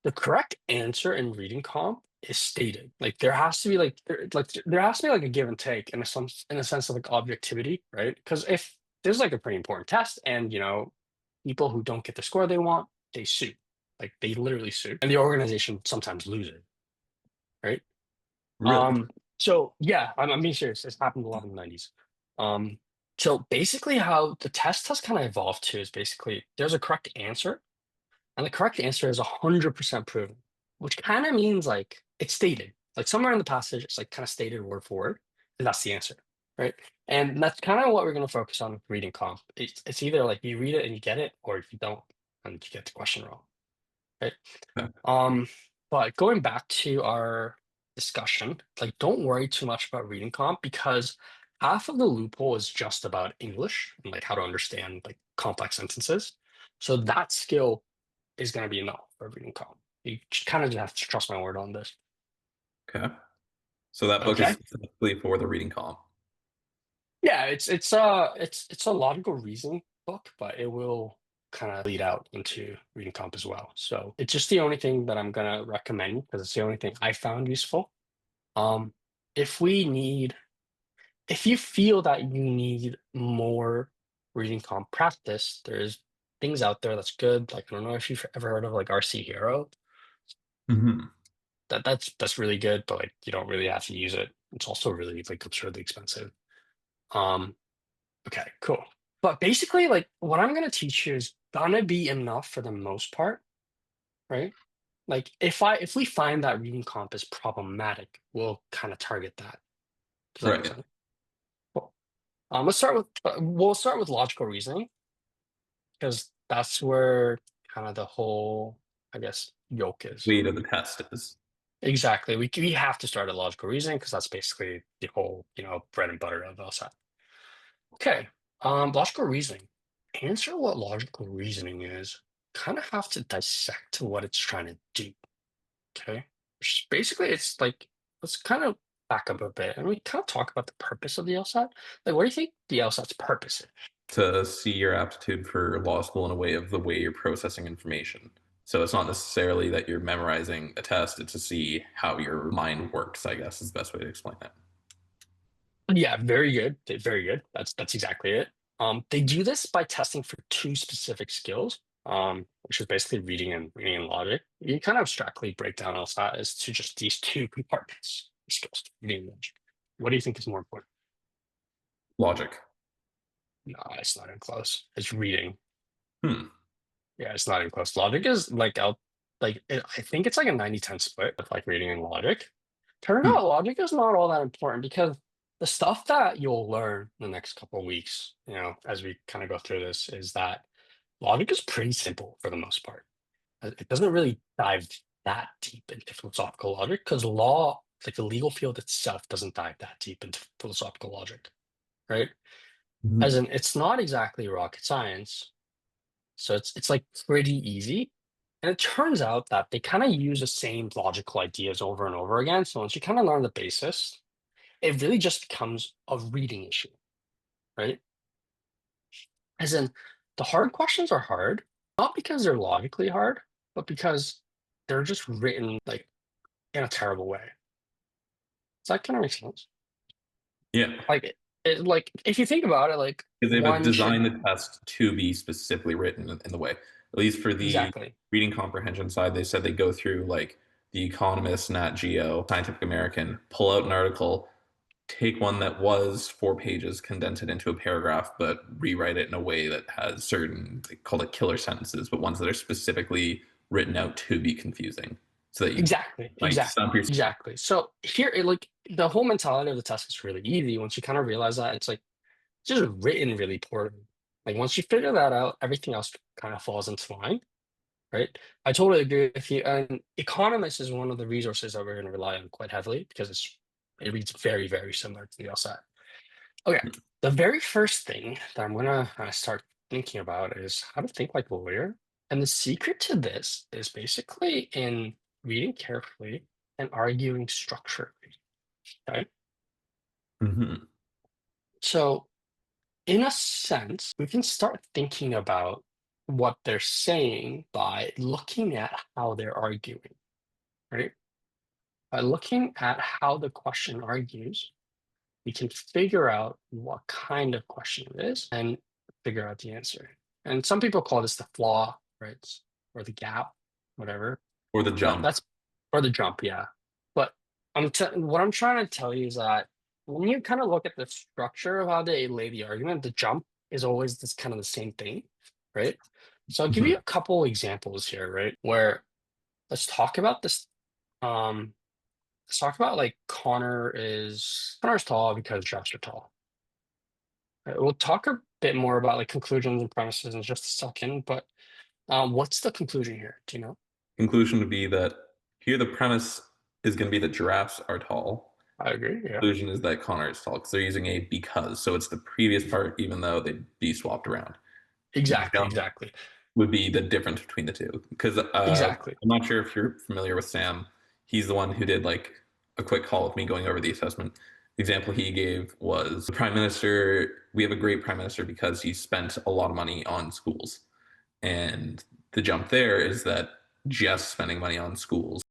The correct answer in reading comp is stated. Like there has to be there has to be like a give and take in a sense of like objectivity, right? Because if there's like a pretty important test and people who don't get the score they want, they sue. Like they literally sue. And the organization sometimes loses, right? Really? Um, so yeah, I'm being serious. It's happened a lot in the 90s. Um, so basically how the test has kind of evolved to is basically there's a correct answer, and the correct answer is 100% proven, which kind of means like it's stated. Like somewhere in the passage, it's like kind of stated word for word, and that's the answer, right? And that's kind of what we're going to focus on with reading comp. It's either like you read it and you get it, or if you don't, and you get the question wrong, right? Okay. Um, but going back to our discussion, like don't worry too much about reading comp because half of the loophole is just about English and like how to understand like complex sentences. So that skill is going to be enough for reading comp. You kind of just have to trust my word on this. Okay. So that book is Okay. specifically for the reading column. Yeah, it's a logical reasoning book, but it will kind of lead out into reading comp as well. So it's just the only thing that I'm gonna recommend because it's the only thing I found useful. Um, if we need, if you feel that you need more reading comp practice, there's things out there that's good. Like I don't know if you've ever heard of like RC Hero. Hmm. That's really good, but like you don't really have to use it. It's also really like absurdly expensive. Um, okay, cool. But basically, like what I'm gonna teach you is gonna be enough for the most part, right? Like if we find that reading comp is problematic, we'll kind of target that. Does that make Right. sense? Cool. Let's start with we'll start with logical reasoning because that's where kind of the whole, I guess, yoke is. Weight of the test is. Exactly. We have to start at logical reasoning because that's basically the whole, bread and butter of LSAT. Okay. Logical reasoning. Answer what logical reasoning is. Kind of have to dissect what it's trying to do. Okay. Basically, it's like let's kind of back up a bit and we kind of talk about the purpose of the LSAT. Like, what do you think the LSAT's purpose is? To see your aptitude for law school in a way of the way you're processing information. So it's not necessarily that you're memorizing a test, it's to see how your mind works, I guess is the best way to explain that. Yeah, very good. Very good. That's exactly it. They do this by testing for two specific skills, which is basically reading and logic. You can kind of abstractly break down LSAT as to just these two compartments, skills, reading and logic. What do you think is more important? Logic. No, it's not even close. It's reading. Hmm. Yeah, it's not even close. Logic is like out I think it's like a 90-10 split with like reading and logic. Turns Hmm. out logic is not all that important because the stuff that you'll learn in the next couple of weeks, as we kind of go through this, is that logic is pretty simple for the most part. It doesn't really dive that deep into philosophical logic because law, like the legal field itself, doesn't dive that deep into philosophical logic, right? As Mhm. in, it's not exactly rocket science, so it's like pretty easy. And it turns out that they kind of use the same logical ideas over and over again. So once you kind of learn the basis, it really just becomes a reading issue, right? As in, the hard questions are hard, not because they're logically hard, but because they're just written like in a terrible way. Does that kind of make sense? Yeah. Like, like if you think about it, like Because they would one should design the test to be specifically written in the way. At least for the exactly, reading comprehension side, they said they go through like The Economist, Nat Geo, Scientific American, pull out an article, take one that was 4 pages, condense it into a paragraph, but rewrite it in a way that has certain, they call it killer sentences, but ones that are specifically written out to be confusing. So that you like stump yourself. exactly. So here, like the whole mentality of the test is really easy once you kind of realize that it's like just written really poorly. Like once you figure that out, everything else kind of falls into line, right? I totally agree with you. And Economist is one of the resources that we're going to rely on quite heavily because it reads very, very similar to the LSAT. Okay, the very first thing that I'm gonna start thinking about is how to think like a lawyer. And the secret to this is basically in reading carefully and arguing structurally. Okay, Hmm. so in a sense, we can start thinking about. what they're saying by looking at how they're arguing, right? By looking at how the question argues, we can figure out what kind of question it is and figure out the answer. And some people call this the flaw, right? Or the gap, whatever. or the But jump. that's or the jump, yeah. But what I'm trying to tell you is that when you kind of look at the structure of how they lay the argument, the jump is always this kind of the same thing, right? So I'll give you Mhm. a couple examples here, right? Where let's talk about this. Um, let's talk about like Connor's tall because Jeffs are tall. Right, we'll talk a bit more about like conclusions and premises in just a second, but what's the conclusion here? Do you know? Conclusion would be that here the premise is going to be that giraffes are tall. I agree. Yeah. Conclusion is that Connor is tall because they're using a because, so it's the previous part, even though they'd be swapped around. Exactly. Jump Exactly. would be the difference between the two. Because Exactly. I'm not sure if you're familiar with Sam. He's the one who did like a quick call with me going over the assessment. The example he gave was the prime minister. We have a great prime minister because he spent a lot of money on schools. And the jump there is that just spending money on schools